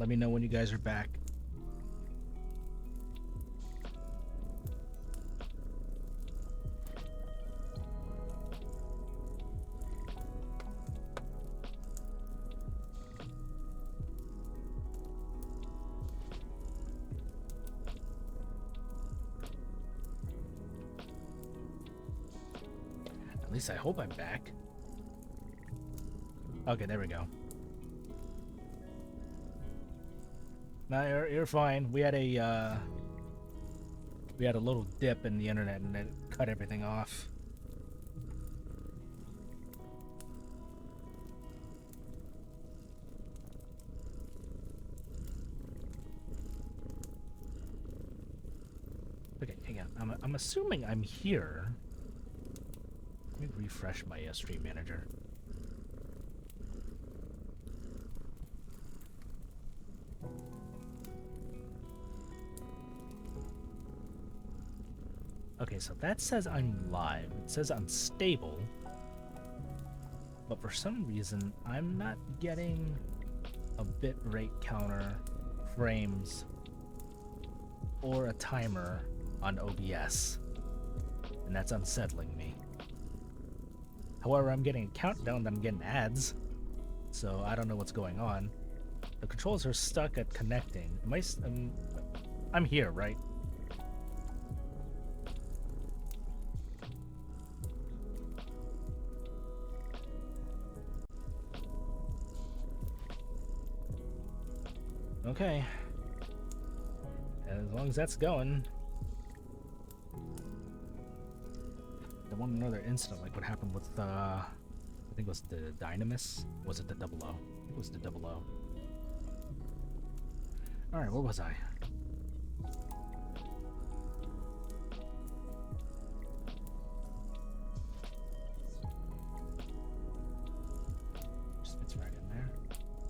Let me know when you guys are back. At least I hope I'm back. Okay, there we go. No, you're fine. We had a little dip in the internet and it cut everything off. Okay, hang on. I'm assuming I'm here. Let me refresh my stream manager. Okay, so that says I'm live. It says I'm stable. But for some reason, I'm not getting a bitrate counter, frames, or a timer on OBS. And that's unsettling me. However, I'm getting a countdown that I'm getting ads. So I don't know what's going on. The controls are stuck at connecting. I'm here, right? Okay. As long as that's going. I want another incident like what happened with I think it was the Dynamis. Was it the 00? I think it was the 00. Alright, where was I? Just fits right in there.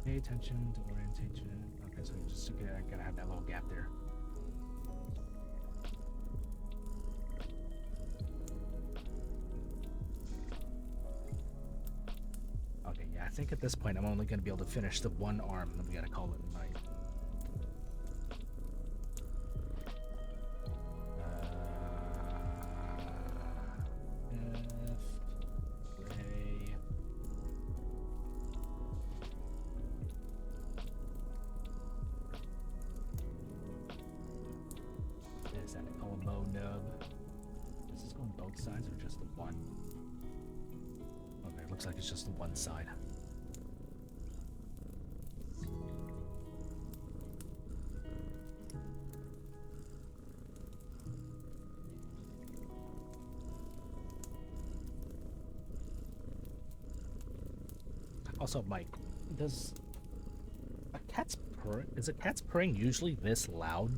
Pay attention to orientation. Okay, so you just gotta have that little gap there. Okay, yeah, I think at this point I'm only gonna be able to finish the one arm, and then we gotta call it a night. Is that an elbow nub? Is this going both sides or just the one? Okay, it looks like it's just the one side. Also, Mike, is a cat's purring usually this loud?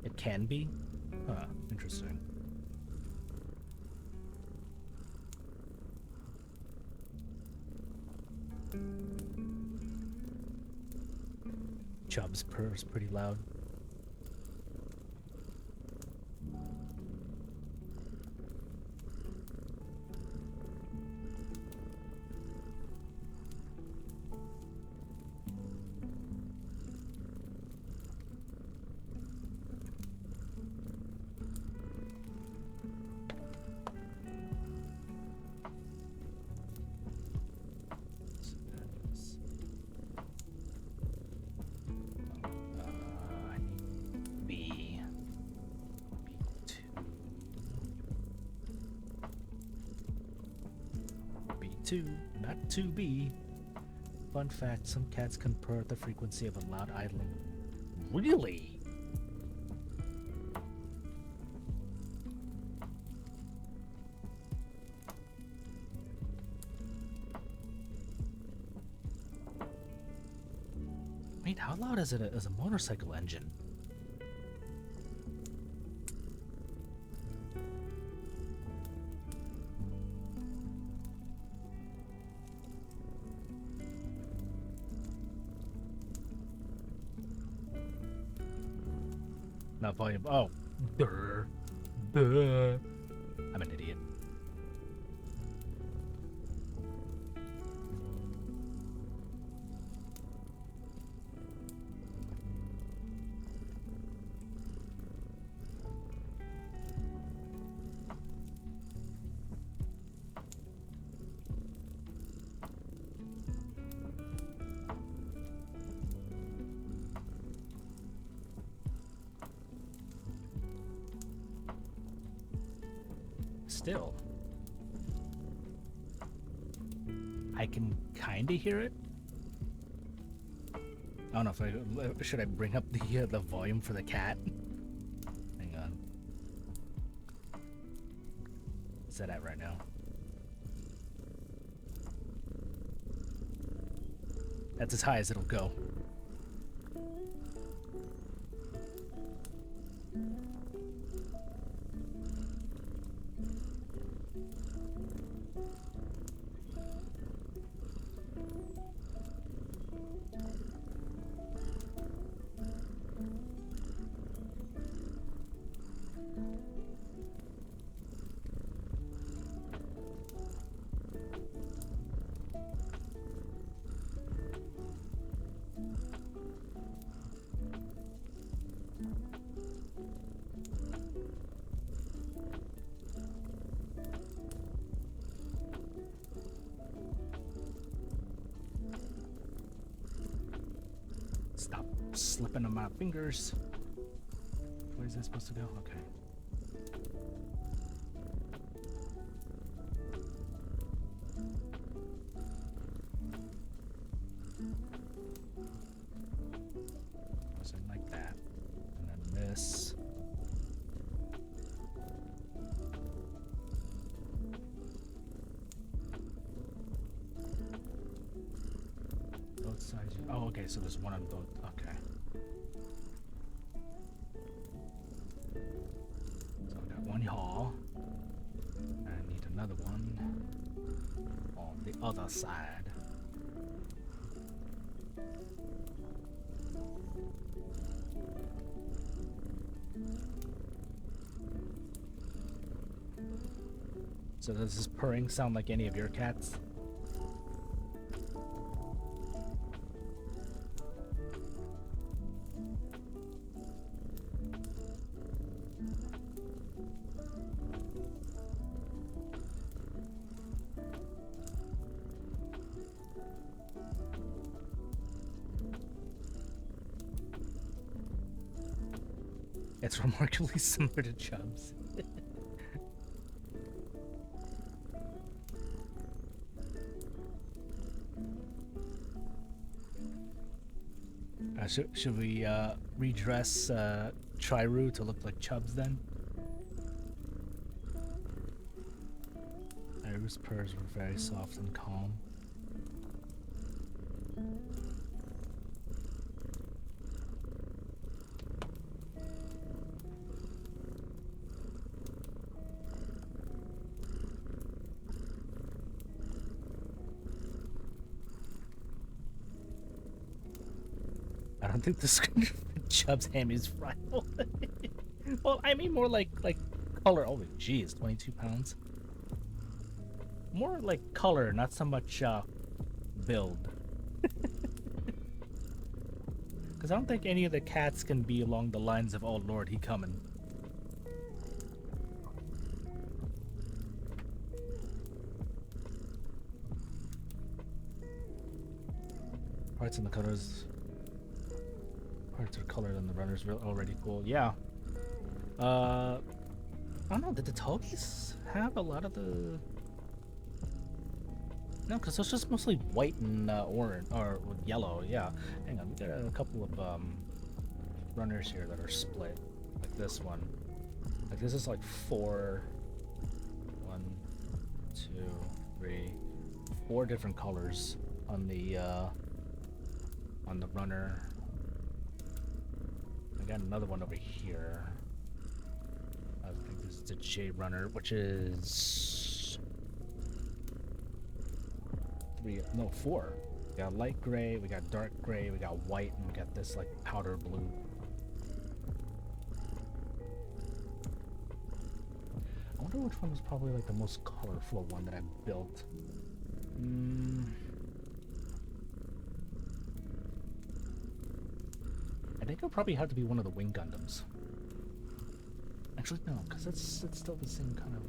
It can be? Huh, interesting. Chubb's purr is pretty loud. Not 2B. Fun fact, some cats can purr at the frequency of a loud idling. Really? Wait, how loud is it as a motorcycle engine? Not volume. Oh, duh. I'm an still, I can kind of hear it. I don't know if should I bring up the volume for the cat? Hang on. What's that at right now? That's as high as it'll go. Stop slipping on my fingers. Where is that supposed to go? Okay. Something like that. And then this. Both sides. Oh, okay, so there's one on both. Okay. So I got one hall. I need another one on the other side. So does this purring sound like any of your cats? It's remarkably similar to Chubbs. Should we redress Triru to look like Chubbs then? Iris purrs were very soft and calm. I don't think this Chubbs ham is friable. Well, I mean more like color. Oh, geez, 22 pounds. More like color, not so much build. Because I don't think any of the cats can be along the lines of, oh Lord, he coming. Parts in the colors. Parts are colored and the runner's already cool. Yeah. I don't know. Did the Togies have a lot of the? No, because it's just mostly white and orange or yellow. Yeah. Hang on, we got a couple of runners here that are split, like this one. Like this is like 4. 1, 2, 3, 4 different colors on the runner. I got another one over here. I think this is the J runner, which is 4. We got light gray, we got dark gray, we got white, and we got this like powder blue. I wonder which one was probably like the most colorful one that I built. I think it'll probably have to be one of the Wing Gundams. Actually, no, because it's still the same kind of.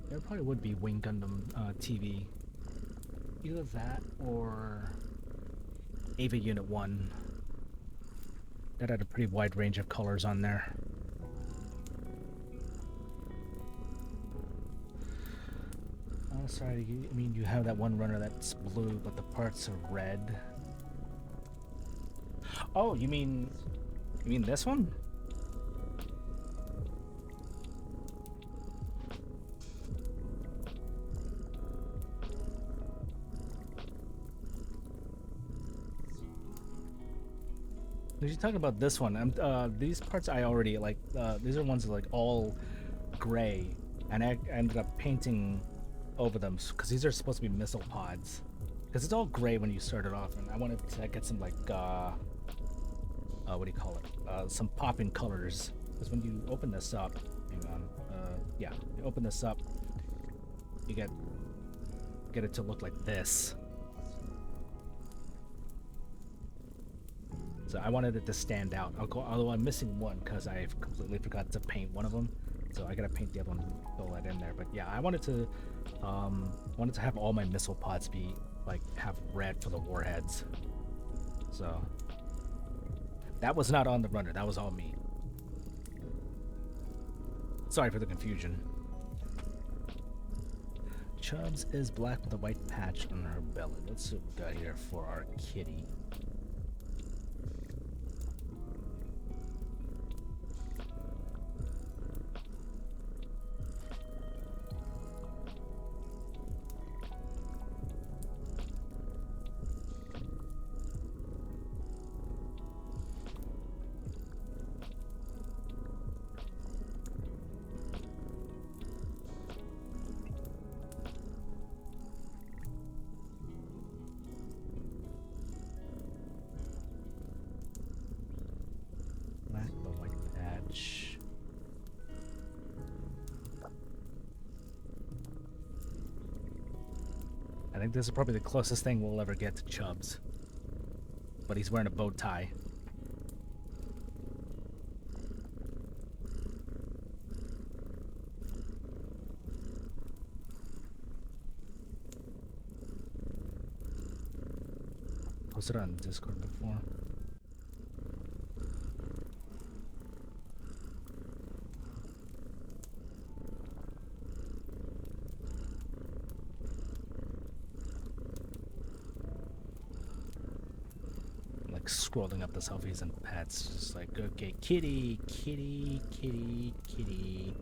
There probably would be Wing Gundam TV. Either that or Ava Unit 1. That had a pretty wide range of colors on there. Oh, sorry. I mean, you have that one runner that's blue, but the parts are red. Oh, you mean this one? You're talking about this one. These parts I already like. These are ones that are like all gray, and I ended up painting over them because these are supposed to be missile pods. Because it's all gray when you start it off, and I wanted to get some like what do you call it? Some popping colors. Because when you open this up, hang on, yeah, you open this up, you get it to look like this. So I wanted it to stand out. Although I'm missing one because I've completely forgot to paint one of them. So I gotta paint the other one and fill that in there. But yeah, I wanted to have all my missile pods be like have red for the warheads. So that was not on the runner. That was all me. Sorry for the confusion. Chubbs is black with a white patch on her belly. Let's see what we got here for our kitty. I think this is probably the closest thing we'll ever get to Chubbs. But he's wearing a bow tie. Posted on Discord before. Scrolling up the selfies and pets, just like, okay, kitty, kitty, kitty, kitty.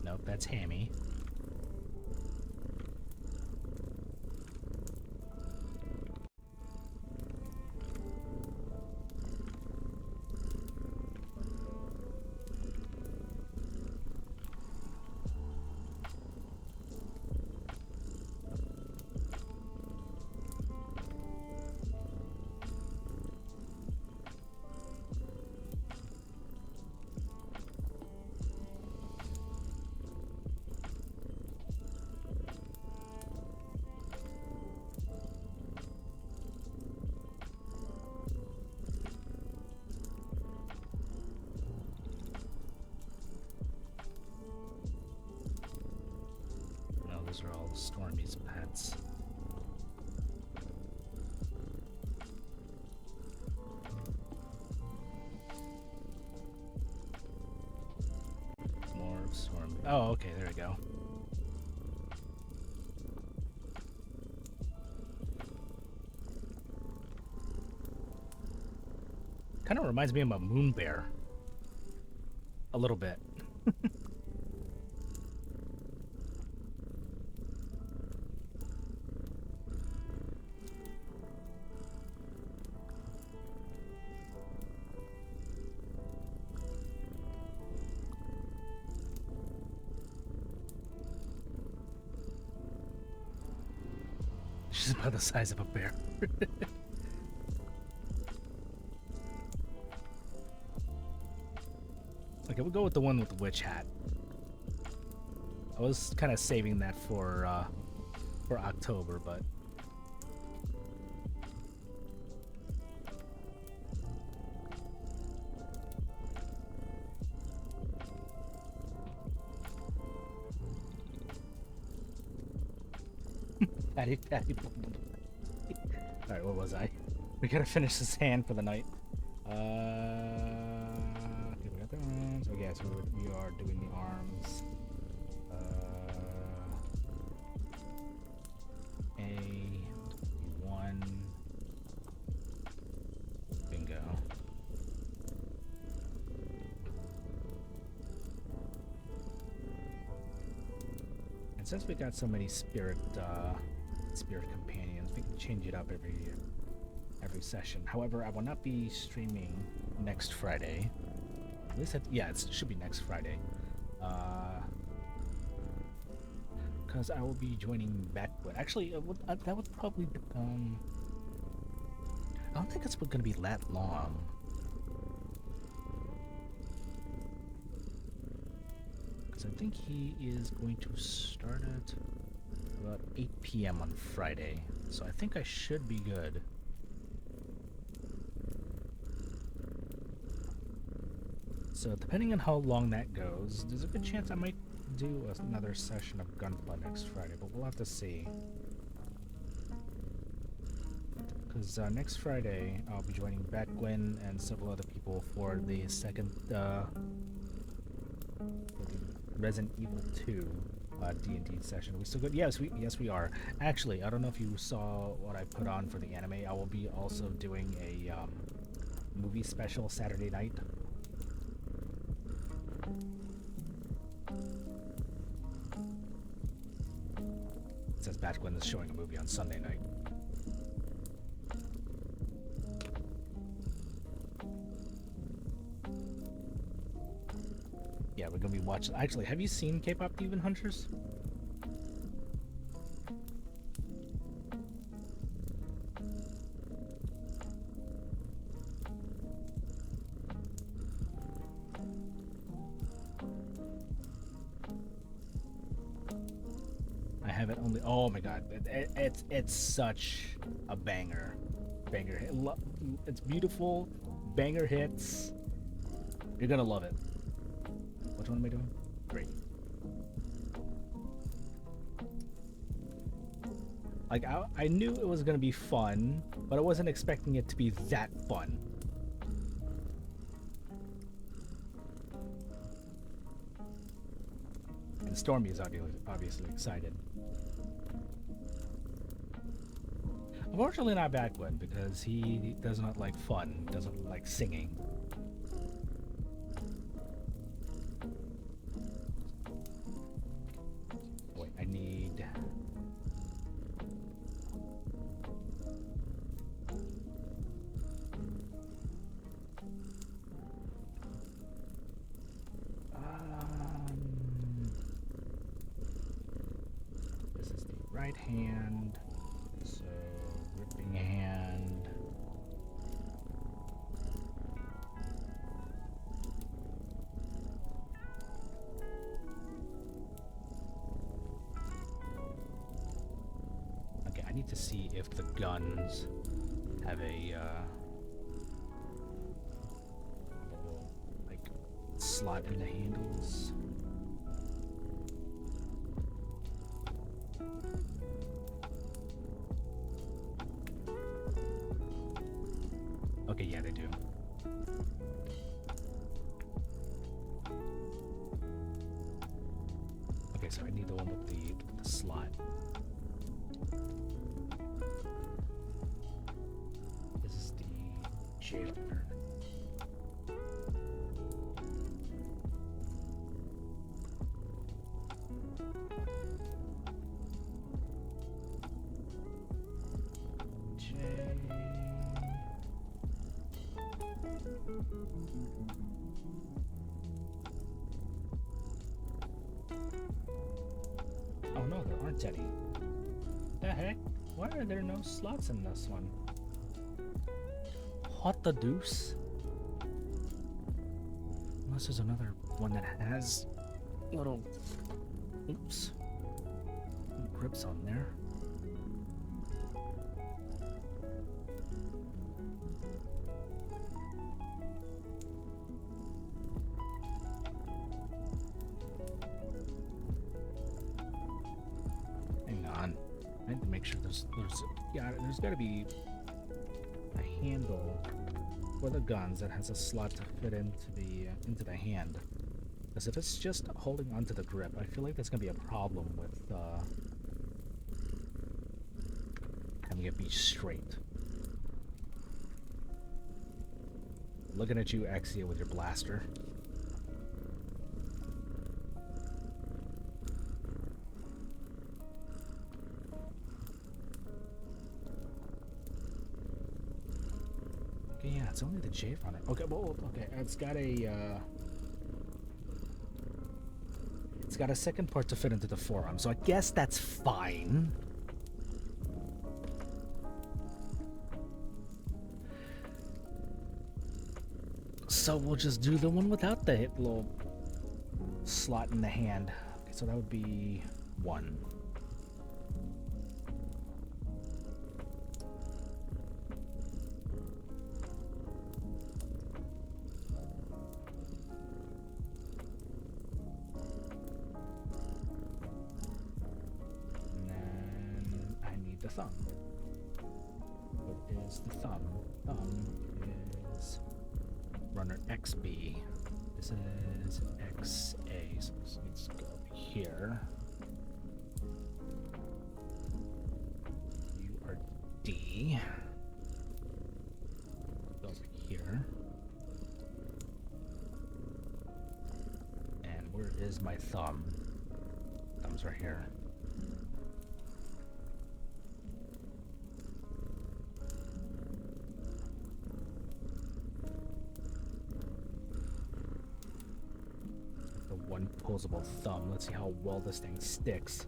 Nope, that's Hammy. Those are all Stormy's pets. More Stormy. Oh, okay, there we go. Kind of reminds me of a moon bear. A little bit. She's about the size of a bear. Okay, we'll go with the one with the witch hat. I was kind of saving that for October, but Patty, patty, boom, boom. Alright, what was I? We gotta finish this hand for the night. Okay, we got the arms. Okay, so we are doing the arms. A1. Bingo. And since we got so many spirit companions, we can change it up every session. However, I will not be streaming next Friday. At least, it should be next Friday. Because I will be joining Backwood. Actually, that would probably. I don't think it's going to be that long. Because I think he is going to start at about 8 p.m. on Friday. So I think I should be good. So depending on how long that goes, there's a good chance I might do another session of Gunpla next Friday, but we'll have to see. Because next Friday I'll be joining Beckwin and several other people for the second Resident Evil 2 D&D session. Are we still good? Yes, we are. Actually, I don't know if you saw what I put on for the anime. I will be also doing a movie special Saturday night. It says Batwin is showing a movie on Sunday night. Yeah, we're gonna be watching. Actually, have you seen K-pop Demon Hunters? I haven't only. Oh my god, it's such a banger hit. It's beautiful, banger hits. You're gonna love it. Which one am I doing? Great. Like I knew it was gonna be fun, but I wasn't expecting it to be that fun. And Stormy is obviously excited. Unfortunately not Backwin, because he does not like fun, doesn't like singing. Wait, I need... this is the right hand. So, gripping hand. Okay, I need to see if the guns have a little, like, slot in the handles. Okay, yeah, they do. Okay, so I need the one with the slot. This is the jailer. Oh no, there aren't any. The heck? Why are there no slots in this one? What the deuce? Unless there's another one that has little, oops, grips on there. I need to make sure there's got to be a handle for the guns that has a slot to fit into the hand. Because if it's just holding onto the grip, I feel like there's gonna be a problem with having it be straight. Looking at you, Axia, with your blaster. Okay, yeah, it's only the J runner. Okay, well, okay, it's got a second part to fit into the forearm, so I guess that's fine. So we'll just do the one without the little slot in the hand. Okay, so that would be 1. And then I need the thumb. What is the thumb? Thumb is runner XB. This is XA, so this needs to go up here. You are D. Goes here. And where is my thumb? Thumb's right here. One posable thumb. Let's see how well this thing sticks.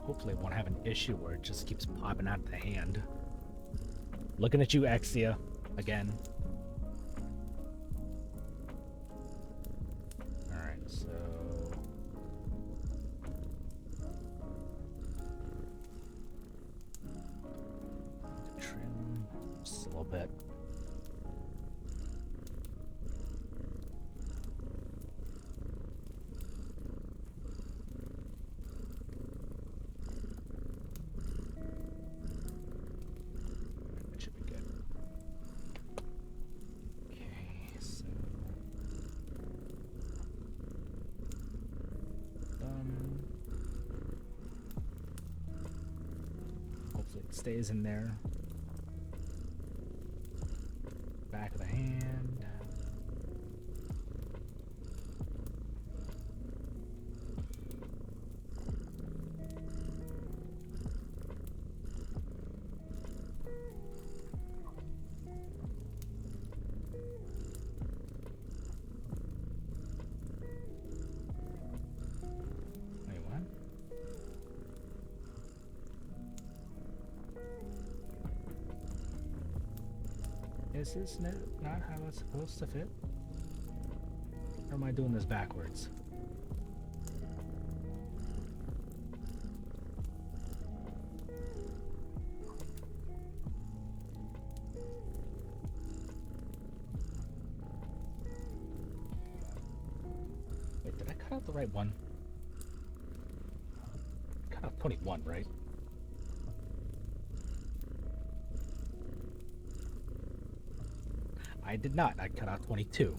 Hopefully it won't have an issue where it just keeps popping out of the hand. Looking at you, Axia, again. Alright, so... trim just a little bit. That should be good. Okay, so hopefully it stays in there. Back of the hand. Wait, what? Is this not how it's supposed to fit? Or am I doing this backwards? Wait, did I cut out the right one? Cut out 21, right? I did not. I cut out 22.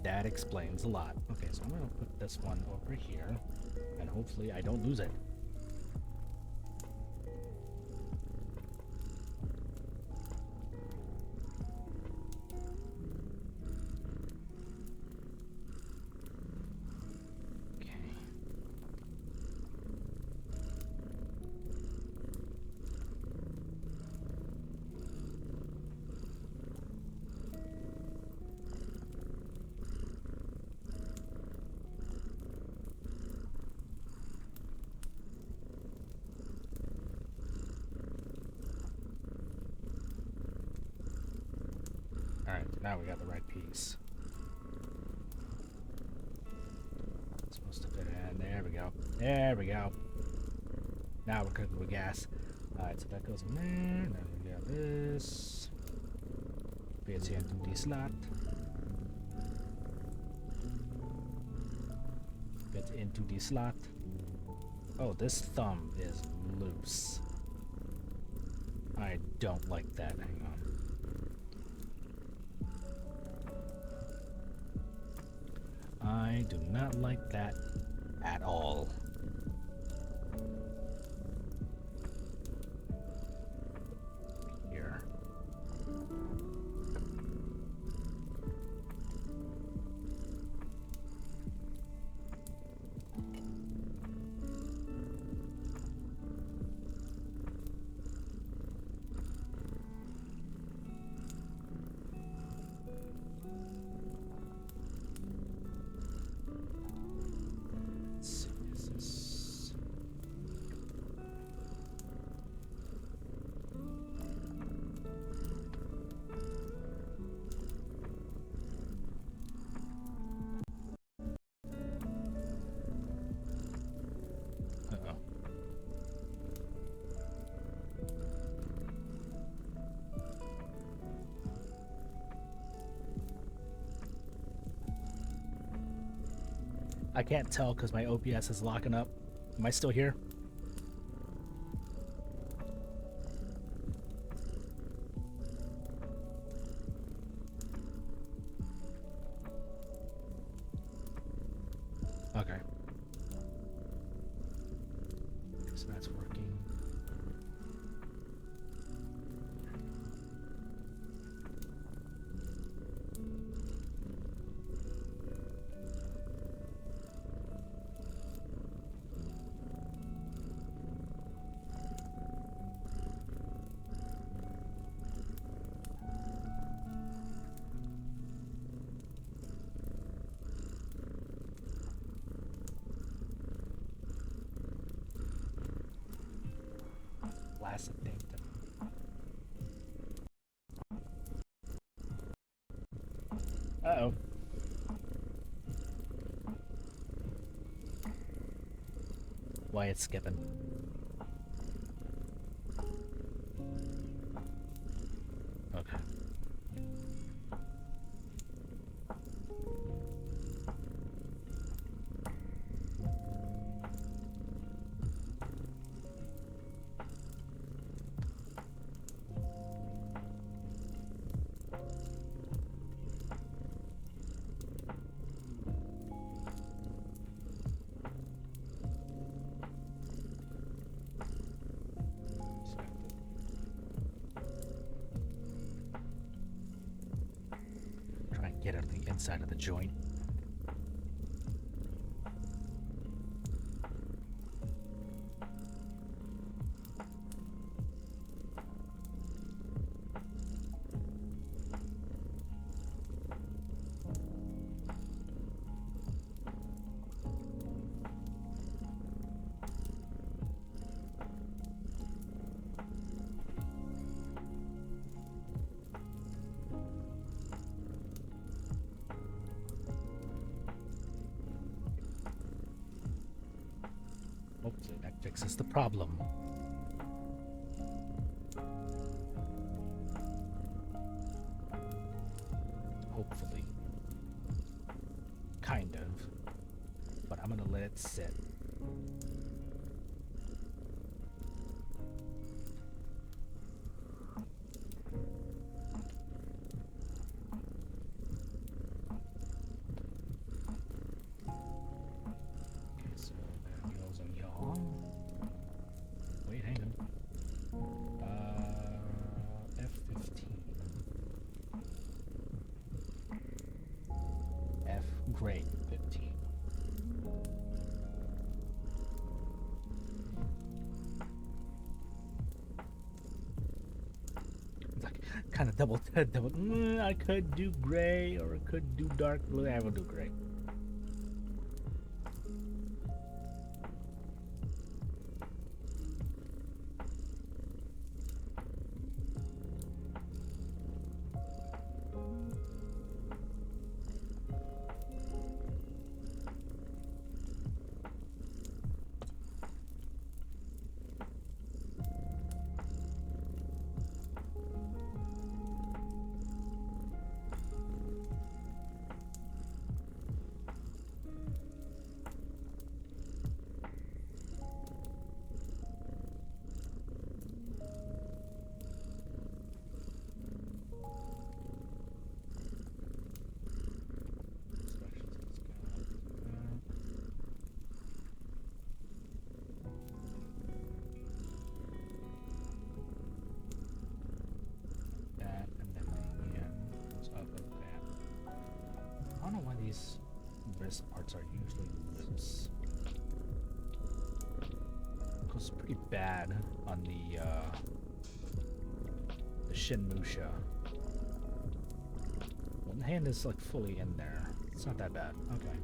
That explains a lot. Okay, so I'm going to put this one over here, and hopefully I don't lose it. Alright, now we got the right piece. It's supposed to fit in. There we go. There we go. Now we're cooking with gas. Alright, so that goes in there. Now we got this. PSN 2D slot. into the slot. Oh, this thumb is loose. I don't like that. Hang on. I do not like that at all. Here. I can't tell because my OBS is locking up. Am I still here? Okay. So that's working. Plastic thing. Uh-oh. Why it's skipping? Okay. Try and get it on the inside of the joint. Hopefully that fixes the problem. Hopefully. Kind of. But I'm gonna let it sit. Grade 15. Like kind of double. I could do gray or I could do dark blue. I will do gray. wrist parts are usually loose. It's pretty bad on the Shinmusha. One hand is like fully in there. It's not that bad. Okay.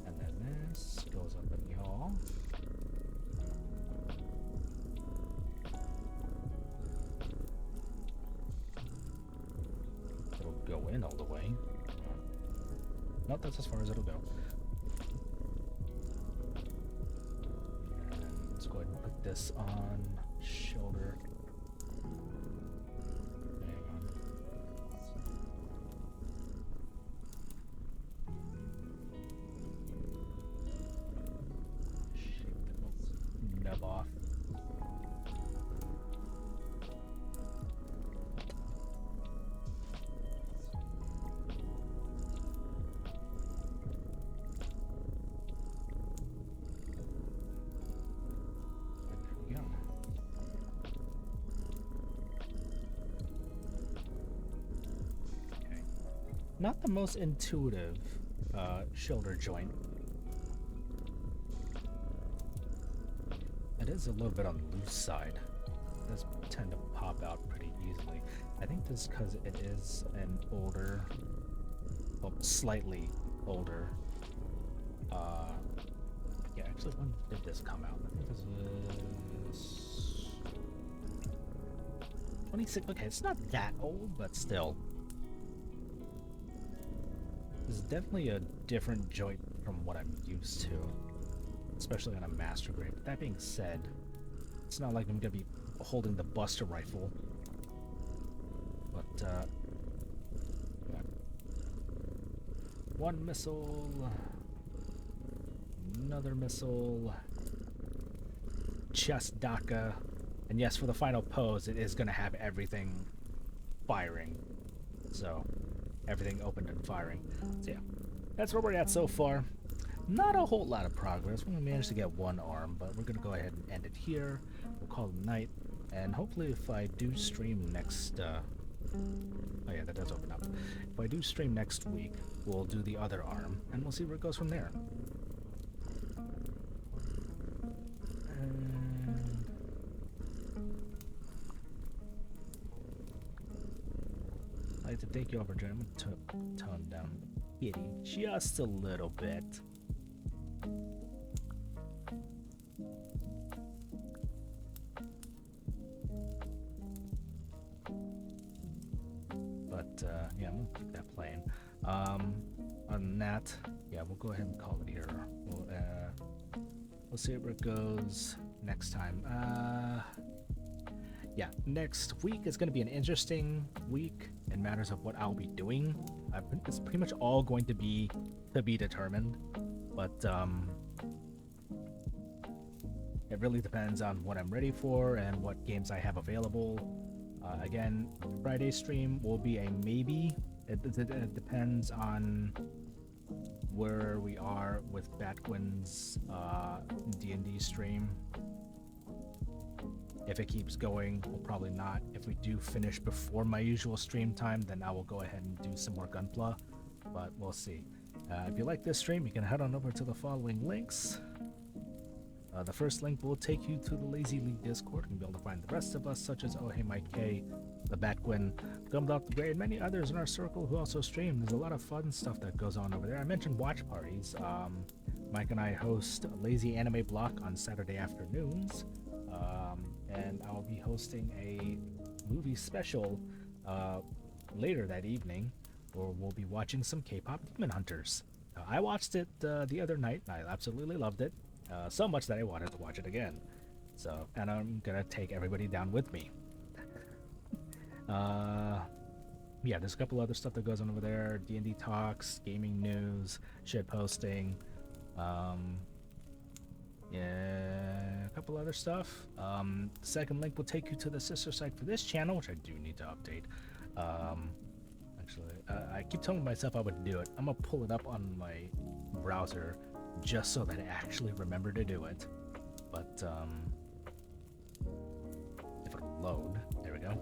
And then this goes up in the hall. It'll go in all the way. Nope, that's as far as it'll go. And let's go ahead and put this on shoulder. Not the most intuitive shoulder joint. It is a little bit on the loose side. It does tend to pop out pretty easily. I think this is because it is an older, well, slightly older. Yeah, actually, when did this come out? I think this is 26. Okay, it's not that old, but still. This is definitely a different joint from what I'm used to, especially on a master grade. But that being said, it's not like I'm gonna be holding the Buster rifle. But yeah. One missile, another missile, chest Daka, and yes, for the final pose, it is gonna have everything firing. So. Everything open and firing. So yeah, that's where we're at so far. Not a whole lot of progress. We managed to get one arm, but we're going to go ahead and end it here. We'll call it night, and hopefully if I do stream next... oh yeah, that does open up. If I do stream next week, we'll do the other arm, and we'll see where it goes from there. I'd like to thank you all for joining. I'm going to tone down Kitty just a little bit. But yeah, I'm going to keep that playing. On that, yeah, we'll go ahead and call it here. We'll see where it goes next time. Yeah, next week is going to be an interesting week in matters of what I'll be doing. It's pretty much all going to be determined, but it really depends on what I'm ready for and what games I have available. Again, Friday stream will be a maybe. It depends on where we are with Batwin's D&D stream. If it keeps going, we'll probably not. If we do finish before my usual stream time, then I will go ahead and do some more Gunpla, but we'll see. If you like this stream, you can head on over to the following links. The first link will take you to the Lazy League Discord. You'll be able to find the rest of us, such as Oh Hey Mike K, the Batwin, Gumdog the Great, and many others in our circle who also stream. There's a lot of fun stuff that goes on over there. I mentioned watch parties. Mike and I host Lazy Anime Block on Saturday afternoons. And I'll be hosting a movie special later that evening, where we'll be watching some K-pop Demon Hunters. I watched it the other night, and I absolutely loved it, so much that I wanted to watch it again. So, and I'm gonna take everybody down with me. Yeah, there's a couple other stuff that goes on over there: D&D talks, gaming news, shit posting. Yeah, a couple other stuff. The second link will take you to the sister site for this channel, which I do need to update. Actually, I keep telling myself I would do it. I'm gonna pull it up on my browser just so that I actually remember to do it. But if it'll load, there we go.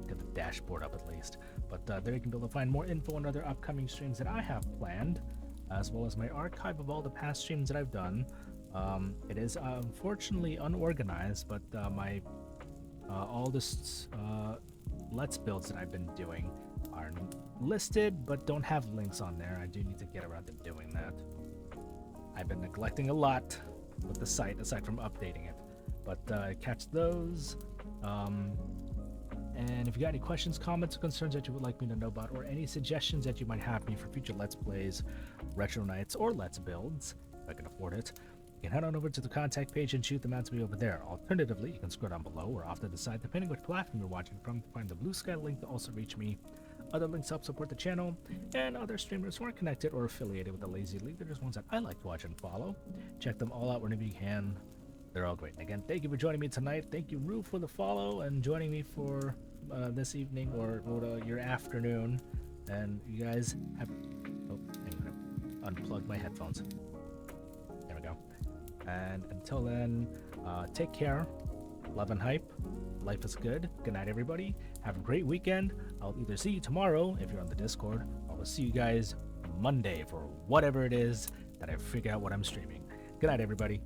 Get the dashboard up at least. But there you can be able to find more info on other upcoming streams that I have planned, as well as my archive of all the past streams that I've done. It is unfortunately unorganized, but my all this Let's Builds that I've been doing are listed but don't have links on there. I do need to get around to doing that. I've been neglecting a lot with the site aside from updating it, but catch those. And if you got any questions, comments, or concerns that you would like me to know about, or any suggestions that you might have me for future Let's Plays, Retro Nights, or Let's Builds, if I can afford it, you can head on over to the contact page and shoot them out to me over there. Alternatively, you can scroll down below or off to the side, depending which platform you're watching from, to find the blue sky link to also reach me. Other links help support the channel, and other streamers who aren't connected or affiliated with the Lazy League. They're just ones that I like to watch and follow. Check them all out whenever you can. They're all great. Again, thank you for joining me tonight. Thank you, Rue, for the follow and joining me for this evening or your afternoon. And you guys have... Oh, hang on. Unplug my headphones. There we go. And until then, take care. Love and hype. Life is good. Good night, everybody. Have a great weekend. I'll either see you tomorrow if you're on the Discord, or I'll see you guys Monday for whatever it is that I figure out what I'm streaming. Good night, everybody.